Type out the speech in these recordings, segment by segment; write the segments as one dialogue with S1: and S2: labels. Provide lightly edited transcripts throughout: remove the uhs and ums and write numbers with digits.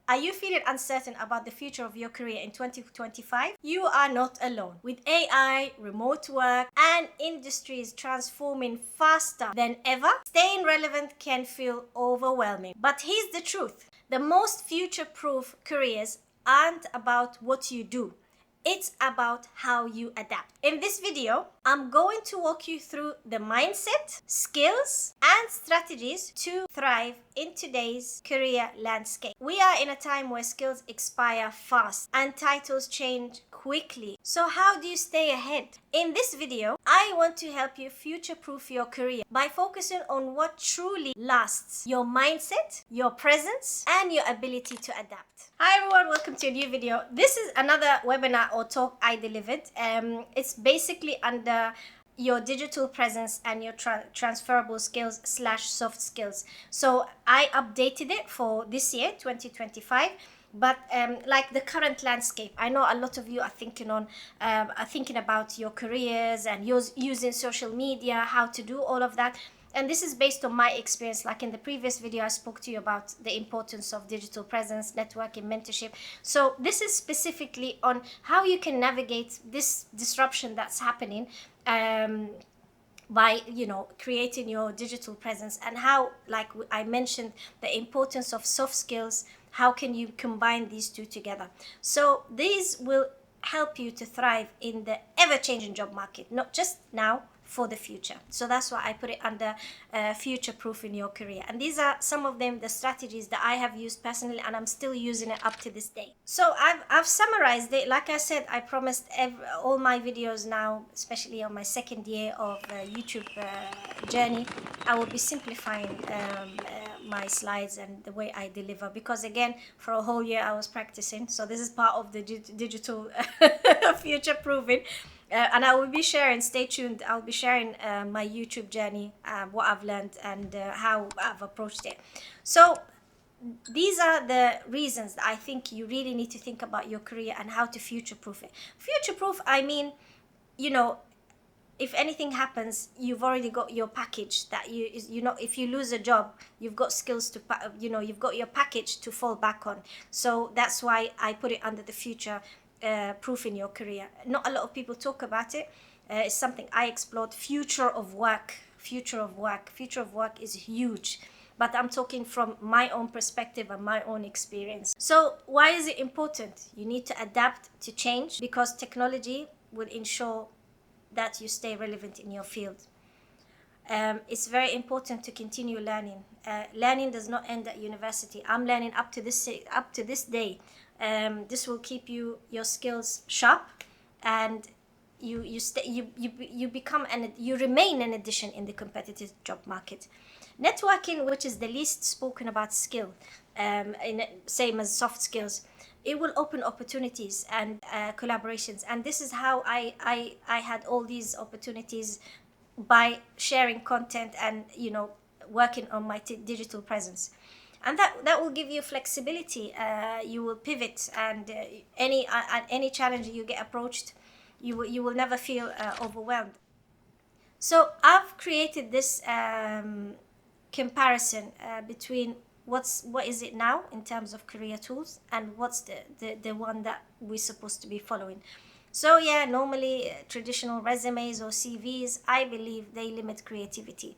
S1: Are you feeling uncertain about the future of your career in 2025? You are not alone. With AI, remote work, and industries transforming faster than ever, staying relevant can feel overwhelming. But here's the truth. The most future-proof careers aren't about what you do. It's about how you adapt. In this video, I'm going to walk you through the mindset, skills, and strategies to thrive in today's career landscape. We are in a time where skills expire fast and titles change quickly. So how do you stay ahead? In this video, I want to help you future-proof your career by focusing on what truly lasts: your mindset, your presence, and your ability to adapt. Hi everyone, welcome to a new video. This is another webinar or talk I delivered. It's basically under your digital presence and your transferable skills / soft skills. So I updated it for this year, 2025. But like the current landscape, I know a lot of you are thinking about your careers and using social media, how to do all of that. And this is based on my experience. Like in the previous video, I spoke to you about the importance of digital presence, networking, mentorship. So this is specifically on how you can navigate this disruption that's happening by creating your digital presence, and how, like I mentioned, the importance of soft skills. How can you combine these two together? So these will help you to thrive in the ever-changing job market, not just now, for the future. So that's why I put it under future-proof in your career. And these are some of them, the strategies that I have used personally, and I'm still using it up to this day. So I've summarized it. Like I said, I promised all my videos now, especially on my second year of YouTube journey, I will be simplifying my slides and the way I deliver, because again, for a whole year I was practicing. So this is part of the digital future proofing. And I will be sharing, stay tuned, I'll be sharing my YouTube journey, what I've learned, and how I've approached it. So these are the reasons that I think you really need to think about your career and how to future-proof it. Future-proof, I mean, if anything happens, you've already got your package that if you lose a job, you've got skills to, you've got your package to fall back on. So that's why I put it under the future proof in your career. Not a lot of people talk about it. It's something I explored. Future of work is huge, but I'm talking from my own perspective and my own experience. So why is it important? You need to adapt to change, because technology will ensure that you stay relevant in your field. It's very important to continue learning. Learning does not end at university. I'm learning up to this day. This will keep your skills sharp, and you remain an addition in the competitive job market. Networking, which is the least spoken about skill, same as soft skills, it will open opportunities and collaborations. And this is how I had all these opportunities, by sharing content and working on my digital presence. And that will give you flexibility. You will pivot, and any challenge you get approached, you will never feel overwhelmed. So I've created this comparison between what is it now in terms of career tools, and what's the one that we're supposed to be following. So yeah, normally traditional resumes or CVs, I believe they limit creativity.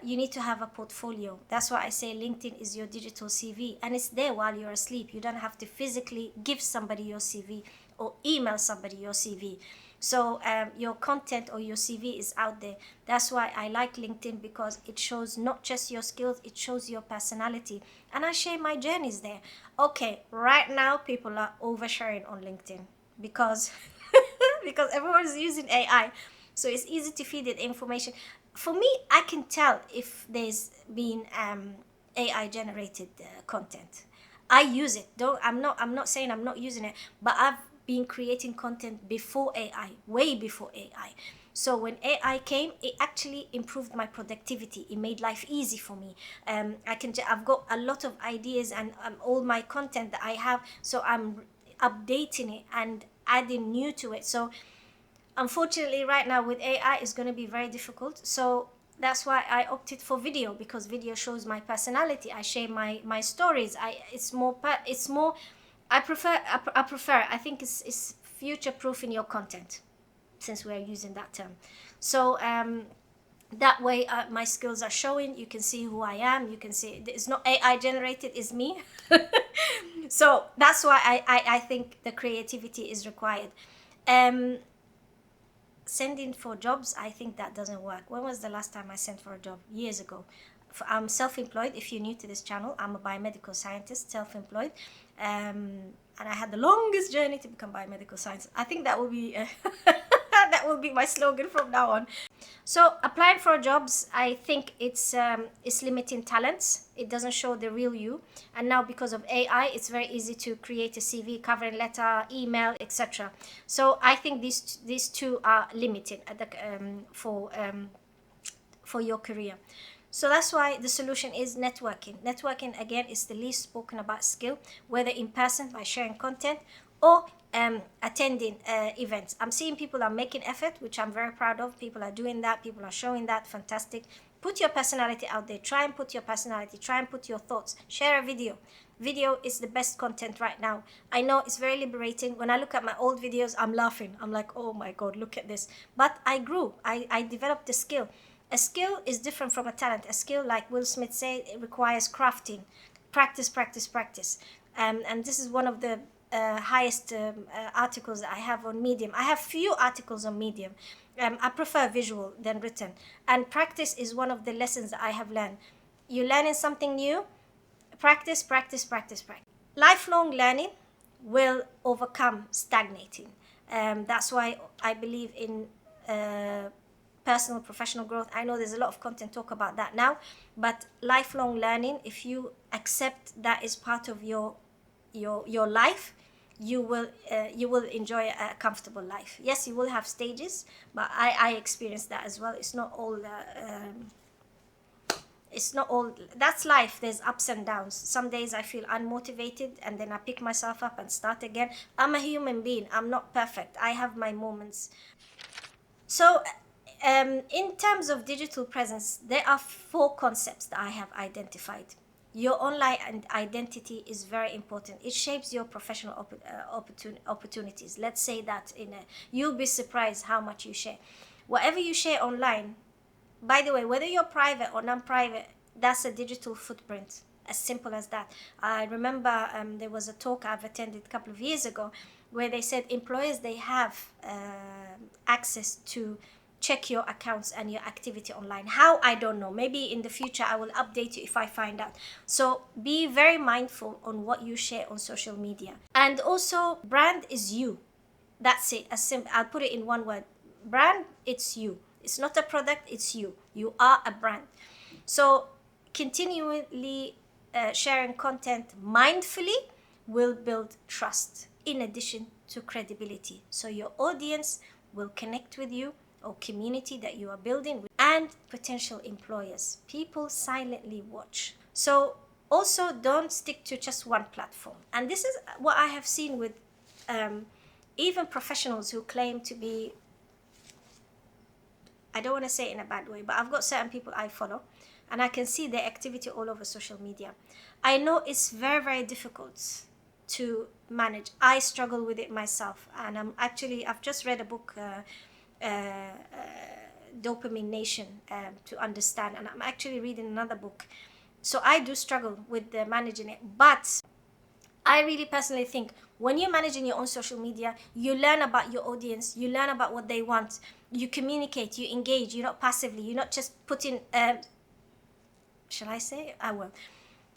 S1: You need to have a portfolio. That's why I say LinkedIn is your digital CV, and it's there while you're asleep. You don't have to physically give somebody your CV or email somebody your CV. So your content or your CV is out there. That's why I like LinkedIn, because it shows not just your skills, it shows your personality. And I share my journeys there. Okay, right now people are oversharing on LinkedIn because because everyone's using AI. So it's easy to feed it information. For me, I can tell if there's been AI generated content. I use it. I'm not saying I'm not using it, but I've been creating content before AI, way before AI. So when AI came, it actually improved my productivity. It made life easy for me. I've got a lot of ideas, and all my content that I have, so I'm updating it and adding new to it. So unfortunately, right now with AI, it's going to be very difficult. So That's why I opted for video, because video shows my personality. I share my stories. It's more, I think it's future proof in your content, since we're using that term. So that way my skills are showing. You can see who I am. You can see it's not AI generated, it's me. So that's why I think the creativity is required. Sending for jobs, I think that doesn't work. When was the last time I sent for a job? Years ago. I'm self-employed. If you're new to this channel, I'm a biomedical scientist, self-employed, and I had the longest journey to become biomedical science. I think that will be that will be my slogan from now on. So applying for jobs, I think it's limiting talents. It doesn't show the real you. And now because of AI, it's very easy to create a CV, covering letter, email, etc. So I think these two are limiting at the, for your career. So that's why the solution is networking. Networking, again, is the least spoken about skill, whether in person by sharing content or attending events. I'm seeing people are making effort, which I'm very proud of. People are doing that. People are showing that. Fantastic. Put your personality out there. Try and put your personality. Try and put your thoughts. Share a video. Video is the best content right now. I know it's very liberating. When I look at my old videos, I'm laughing. I'm like, oh my God, look at this. But I grew. I developed a skill. A skill is different from a talent. A skill, like Will Smith said, it requires crafting. Practice, practice, practice. And this is one of the highest articles that I have on Medium. I have few articles on Medium. I prefer visual than written. And practice is one of the lessons that I have learned. You're learning something new, practice, practice, practice, practice. Lifelong learning will overcome stagnating. That's why I believe in personal, professional growth. I know there's a lot of content talk about that now, but lifelong learning, if you accept that is part of your life, you will enjoy a comfortable life. Yes, you will have stages, but I experienced that as well. It's not all that's life. There's ups and downs. Some days I feel unmotivated and then I pick myself up and start again. I'm a human being. I'm not perfect. I have my moments. So in terms of digital presence, there are 4 concepts that I have identified. Your online identity is very important. It shapes your professional opportunities. Let's say that you'll be surprised how much you share. Whatever you share online, by the way, whether you're private or non-private, that's a digital footprint. As simple as that. I remember there was a talk I've attended a couple of years ago where they said employers, they have access to check your accounts and your activity online. How? I don't know. Maybe in the future I will update you if I find out. So be very mindful on what you share on social media. And also, brand is you. That's it. I'll put it in one word. Brand, it's you. It's not a product, it's you. You are a brand. So continually sharing content mindfully will build trust in addition to credibility. So your audience will connect with you, or community that you are building with, and potential employers. People silently watch. So also don't stick to just one platform. And this is what I have seen with even professionals who claim to be, I don't want to say it in a bad way, but I've got certain people I follow and I can see their activity all over social media. I know it's very, very difficult to manage. I struggle with it myself, and I've just read a book, Dopamine Nation, to understand, and I'm actually reading another book. So I do struggle with managing it, but I really personally think when you're managing your own social media, you learn about your audience, you learn about what they want, you communicate, you engage, you're not passively, you're not just putting shall I say? I will.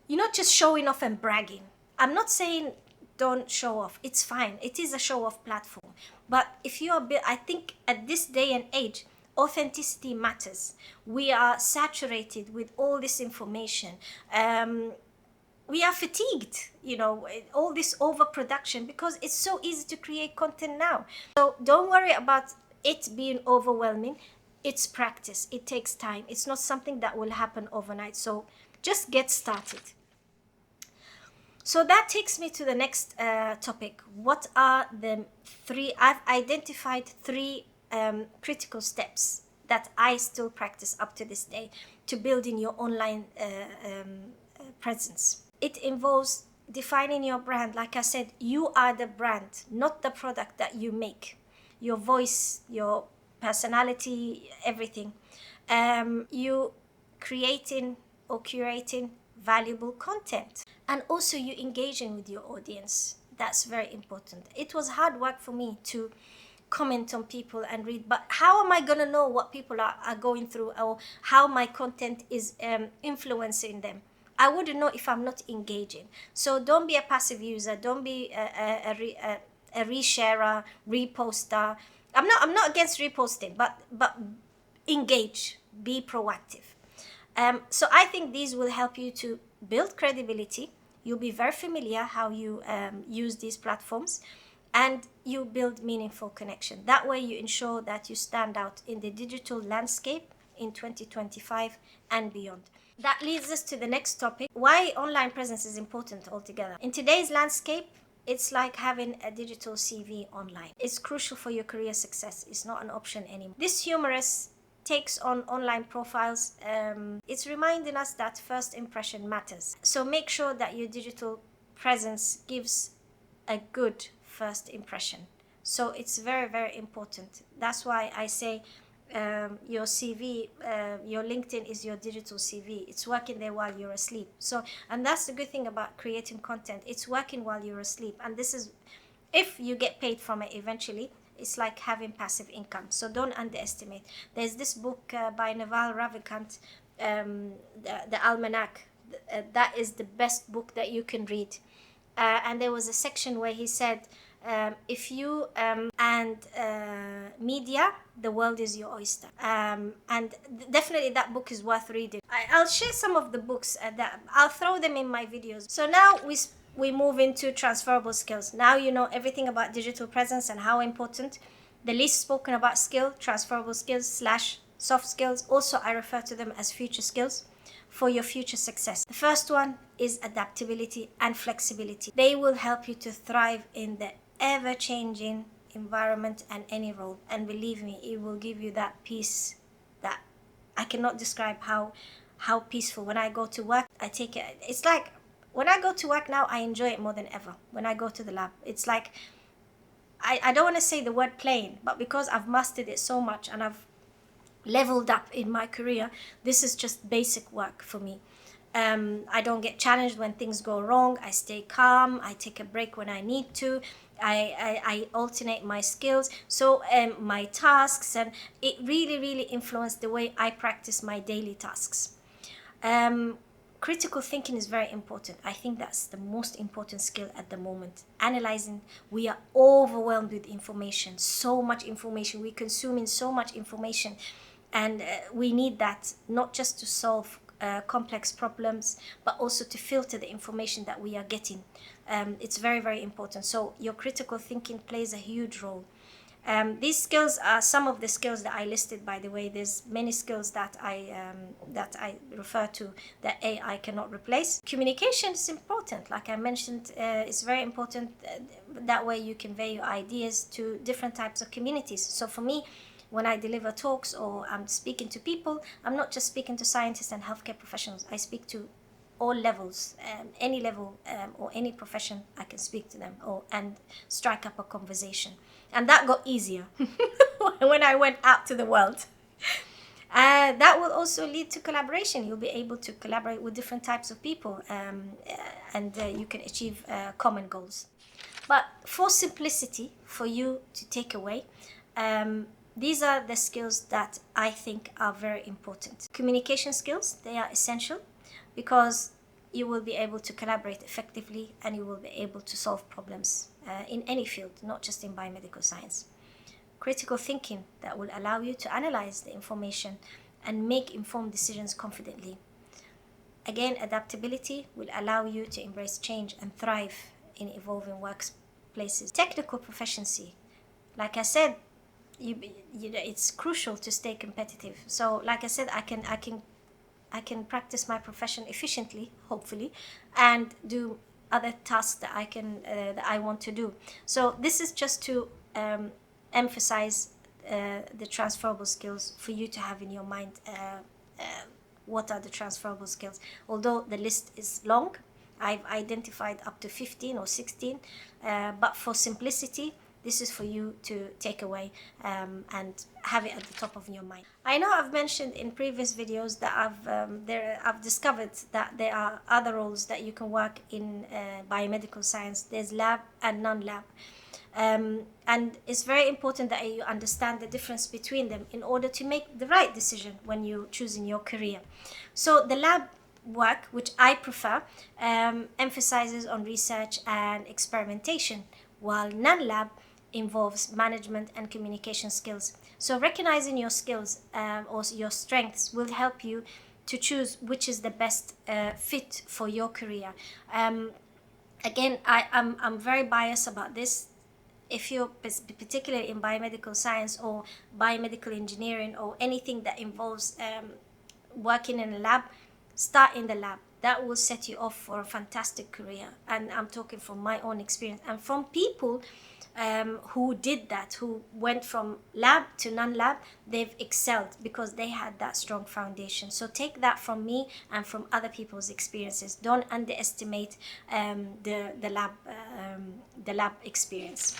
S1: You're not just showing off and bragging. I'm not saying don't show off. It's fine. It is a show off platform. But if you are, I think at this day and age, authenticity matters. We are saturated with all this information. We are fatigued, all this overproduction, because it's so easy to create content now. So don't worry about it being overwhelming. It's practice. It takes time. It's not something that will happen overnight. So just get started. So that takes me to the next topic. What are the 3? I've identified 3 critical steps that I still practice up to this day to building your online presence. It involves defining your brand. Like I said, you are the brand, not the product that you make. Your voice, your personality, everything. You creating or curating valuable content, and also you engaging with your audience. That's very important. It was hard work for me to comment on people and read, but how am I going to know what people are going through, or how my content is influencing them? I wouldn't know if I'm not engaging. So don't be a passive user, don't be a resharer, reposter. I'm not against reposting, but engage, be proactive. So I think these will help you to build credibility. You'll be very familiar how you use these platforms, and you build meaningful connection. That way you ensure that you stand out in the digital landscape in 2025 and beyond. That leads us to the next topic, why online presence is important altogether. In today's landscape, it's like having a digital CV online. It's crucial for your career success. It's not an option anymore. This humorous takes on online profiles. It's reminding us that first impression matters. So make sure that your digital presence gives a good first impression. So it's very, very important. That's why I say your CV, your LinkedIn is your digital CV. It's working there while you're asleep. So, and that's the good thing about creating content. It's working while you're asleep. And this is, if you get paid from it eventually, it's like having passive income. So don't underestimate. There's this book by Naval Ravikant, the Almanac. That is the best book that you can read. And there was a section where he said, if you and media, the world is your oyster. And definitely that book is worth reading. I'll share some of the books that I'll throw them in my videos. So now we move into transferable skills. Now you know everything about digital presence and how important. The least spoken about skill, transferable skills / soft skills. Also, I refer to them as future skills for your future success. The first one is adaptability and flexibility. They will help you to thrive in the ever-changing environment and any role. And believe me, it will give you that peace that I cannot describe how peaceful. When I go to work, I take it. It's like when I go to work now, I enjoy it more than ever. When I go to the lab, it's like, I don't want to say the word plain, but because I've mastered it so much and I've leveled up in my career, this is just basic work for me. I don't get challenged when things go wrong. I stay calm. I take a break when I need to. I alternate my skills, so my tasks, and it really, really influenced the way I practice my daily tasks. Critical thinking is very important. I think that's the most important skill at the moment. Analyzing, we are overwhelmed with information, so much information. We're consuming so much information, and we need that not just to solve complex problems, but also to filter the information that we are getting. It's very, very important. So your critical thinking plays a huge role. These skills are some of the skills that I listed, by the way. There's many skills that I refer to that AI cannot replace. Communication is important. Like I mentioned, it's very important. That way you convey your ideas to different types of communities. So for me, when I deliver talks or I'm speaking to people, I'm not just speaking to scientists and healthcare professionals. I speak to all levels, any level or any profession. I can speak to them and strike up a conversation. And that got easier when I went out to the world. That will also lead to collaboration. You'll be able to collaborate with different types of people, and you can achieve common goals. But for simplicity, for you to take away, these are the skills that I think are very important. Communication skills, they are essential because you will be able to collaborate effectively and you will be able to solve problems in any field, not just in biomedical science. Critical thinking, that will allow you to analyze the information and make informed decisions confidently. Again, adaptability will allow you to embrace change and thrive in evolving workplaces. Technical proficiency, like I said, it's crucial to stay competitive. So like I said, I can practice my profession efficiently, hopefully, and do other tasks that I want to do. So this is just to emphasize the transferable skills for you to have in your mind. What are the transferable skills? Although the list is long, I've identified up to 15 or 16, but for simplicity, this is for you to take away and have it at the top of your mind. I know I've mentioned in previous videos that I've discovered that there are other roles that you can work in biomedical science. There's lab and non-lab. And it's very important that you understand the difference between them in order to make the right decision when you're choosing your career. So the lab work, which I prefer, emphasizes on research and experimentation, while non-lab involves management and communication skills. So recognizing your skills or your strengths will help you to choose which is the best fit for your career. Again, I'm very biased about this. If you're particularly in biomedical science or biomedical engineering or anything that involves working in a lab, start in the lab. That will set you off for a fantastic career. And I'm talking from my own experience and from people who did that, who went from lab to non-lab. They've excelled because they had that strong foundation. So take that from me and from other people's experiences. Don't underestimate the lab experience.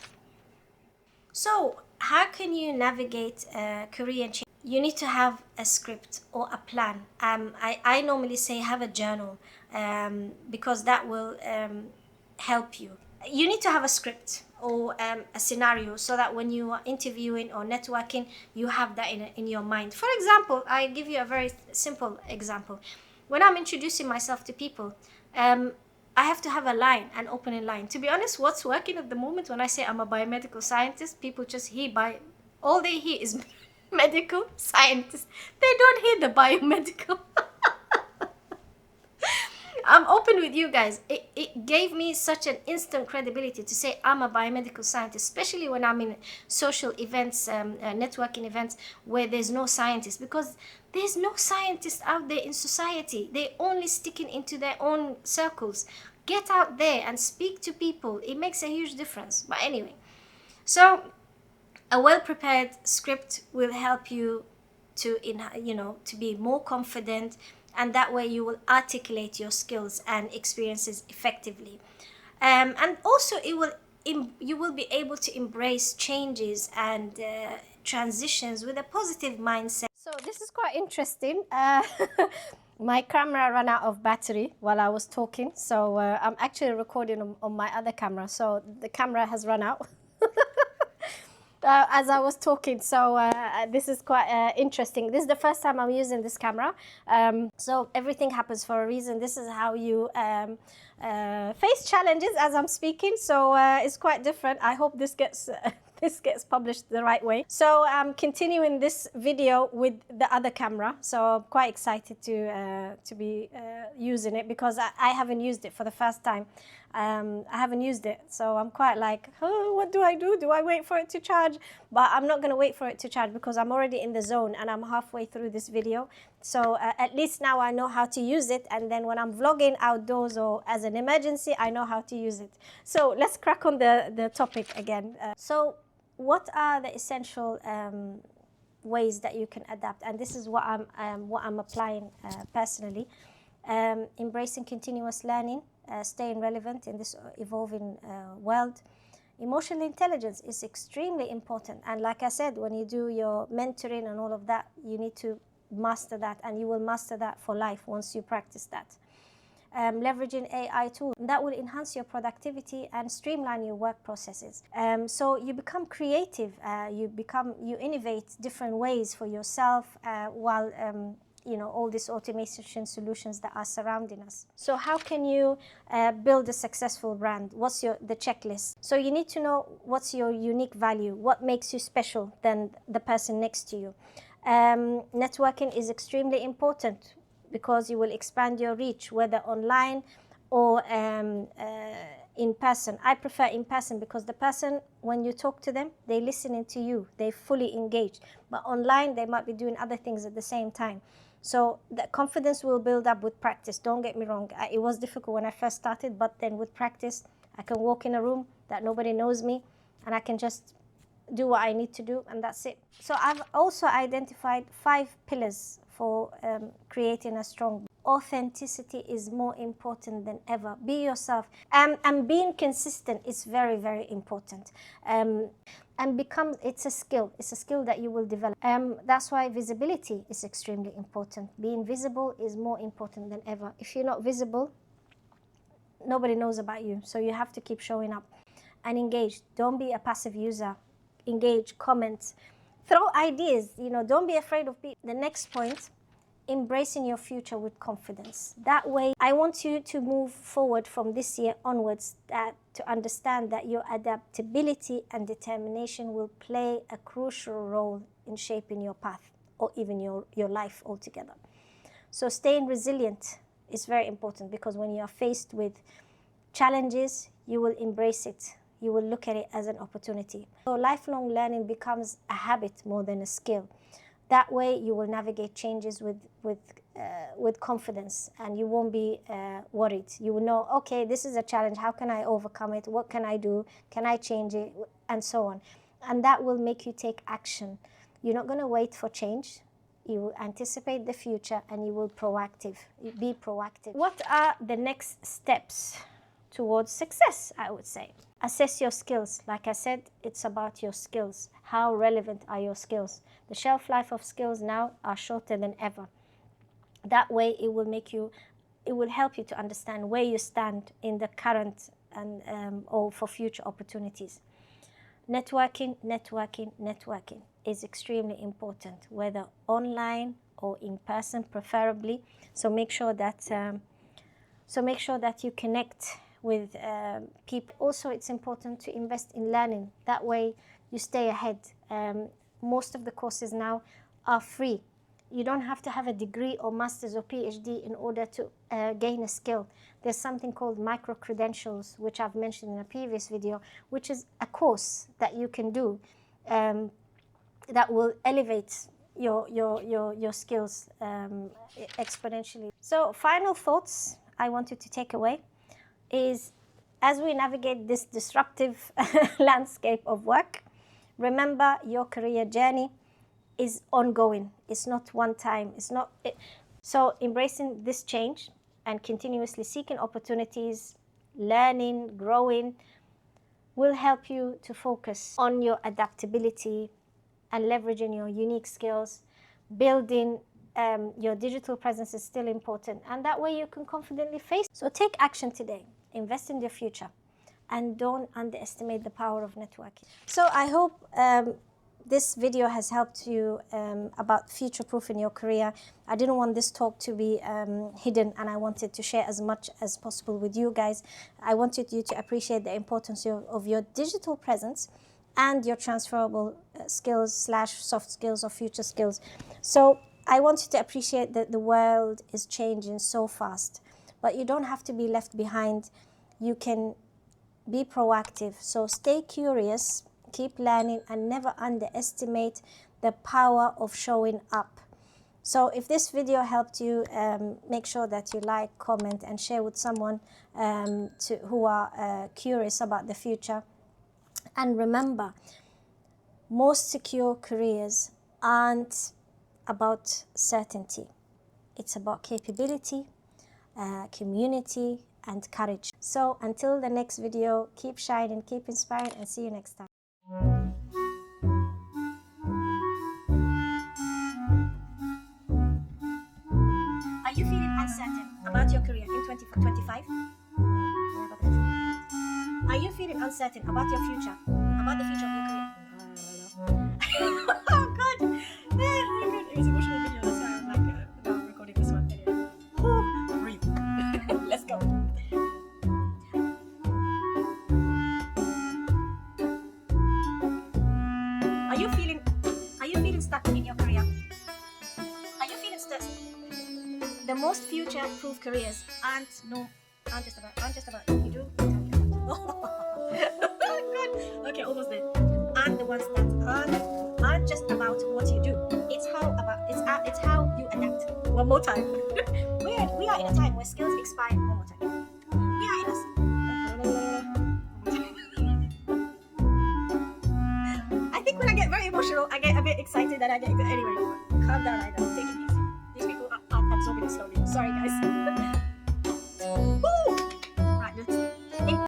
S1: So how can you navigate career change? You need to have a script or a plan. I normally say have a journal because that will help you. You need to have a script or a scenario so that when you are interviewing or networking, you have that in your mind. For example, I give you a very simple example. When I'm introducing myself to people, I have to have a line, an opening line. To be honest, what's working at the moment when I say I'm a biomedical scientist, people just hear all they hear is medical scientist. They don't hear the biomedical. I'm open with you guys. It gave me such an instant credibility to say I'm a biomedical scientist, especially when I'm in social events, networking events where there's no scientists, because there's no scientists out there in society. They're only sticking into their own circles. Get out there and speak to people. It makes a huge difference. But anyway, so a well-prepared script will help you to be more confident, and that way you will articulate your skills and experiences effectively. And also you will be able to embrace changes and transitions with a positive mindset. So this is quite interesting. My camera ran out of battery while I was talking, so I'm actually recording on my other camera, so the camera has run out. As I was talking, so this is quite interesting. This is the first time I'm using this camera, so everything happens for a reason. This is how you face challenges as I'm speaking, so it's quite different. I hope this gets published the right way. So I'm continuing this video with the other camera, so I'm quite excited to be using it because I haven't used it for the first time. I haven't used it, so I'm quite like, oh, what do I do? Do I wait for it to charge? But I'm not going to wait for it to charge because I'm already in the zone and I'm halfway through this video. So at least now I know how to use it, and then when I'm vlogging outdoors or as an emergency, I know how to use it. So let's crack on the topic again. So what are the essential ways that you can adapt? And this is what I'm applying personally. Embracing continuous learning, staying relevant in this evolving world. Emotional intelligence is extremely important, and like I said, when you do your mentoring and all of that, you need to master that, and you will master that for life once you practice that. Leveraging AI tools that will enhance your productivity and streamline your work processes. So you become creative, you innovate different ways for yourself while all these automation solutions that are surrounding us. So how can you build a successful brand? What's the checklist? So you need to know what's your unique value, what makes you special than the person next to you. Networking is extremely important because you will expand your reach, whether online or in person. I prefer in person because the person, when you talk to them, they're listening to you, they're fully engaged. But online, they might be doing other things at the same time. So the confidence will build up with practice. Don't get me wrong. It was difficult when I first started, but then with practice, I can walk in a room that nobody knows me, and I can just do what I need to do, and that's it. So I've also identified 5 pillars for creating a strong. Authenticity is more important than ever. Be yourself, and being consistent is very, very important. And it's a skill. It's a skill that you will develop. That's why visibility is extremely important. Being visible is more important than ever. If you're not visible, nobody knows about you. So you have to keep showing up and engage. Don't be a passive user. Engage, comment, throw ideas. Don't be afraid of people. The next point, embracing your future with confidence. That way, I want you to move forward from this year onwards to understand that your adaptability and determination will play a crucial role in shaping your path or even your life altogether. So staying resilient is very important, because when you are faced with challenges, you will embrace it. You will look at it as an opportunity. So lifelong learning becomes a habit more than a skill. That way, you will navigate changes with confidence, and you won't be worried. You will know, okay, this is a challenge. How can I overcome it? What can I do? Can I change it? And so on. And that will make you take action. You're not going to wait for change. You will anticipate the future, and you will be proactive. What are the next steps towards success, I would say? Assess your skills. Like I said, it's about your skills. How relevant are your skills? The shelf life of skills now are shorter than ever. That way, it will help you to understand where you stand in the current and or for future opportunities. Networking is extremely important, whether online or in person, preferably. So make sure that you connect with people. Also, it's important to invest in learning. That way, you stay ahead. Most of the courses now are free. You don't have to have a degree or master's or PhD in order to gain a skill. There's something called micro-credentials, which I've mentioned in a previous video, which is a course that you can do that will elevate your skills exponentially. So final thoughts I want you to take away is, as we navigate this disruptive landscape of work, remember your career journey is ongoing. It's not one time. So embracing this change and continuously seeking opportunities, learning, growing, will help you to focus on your adaptability and leveraging your unique skills. Building your digital presence is still important, and that way you can confidently face. So take action today. Invest in your future, and don't underestimate the power of networking. So I hope this video has helped you about future-proofing your career. I didn't want this talk to be hidden, and I wanted to share as much as possible with you guys. I wanted you to appreciate the importance of your digital presence and your transferable skills / soft skills or future skills. So I want you to appreciate that the world is changing so fast, but you don't have to be left behind. You can be proactive. So stay curious, keep learning, and never underestimate the power of showing up. So if this video helped you, make sure that you like, comment, and share with someone who are curious about the future. And remember, most secure careers aren't about certainty. It's about capability, community, and courage. So until the next video, keep shining, keep inspiring, and see you next time. Are you feeling uncertain about your career in 2025? Are you feeling uncertain about your future? About the future of your career? Oh God! Oh my God! It was an emotional video. That's why I'm like, now I'm recording this one. Anyway. Breathe. Let's go. Are you feeling stuck in your career? Are you feeling stuck? The most future-proof careers aren't just about you do. Good. Okay, almost there. And the ones that aren't just about what you do. It's how you adapt. One more time. We are in a time where skills expire. One more time. We are in a. I think emotional. I get a bit excited and I get anyway. Calm down, Aida. Take it easy. These people are absorbing it slowly. Sorry, guys.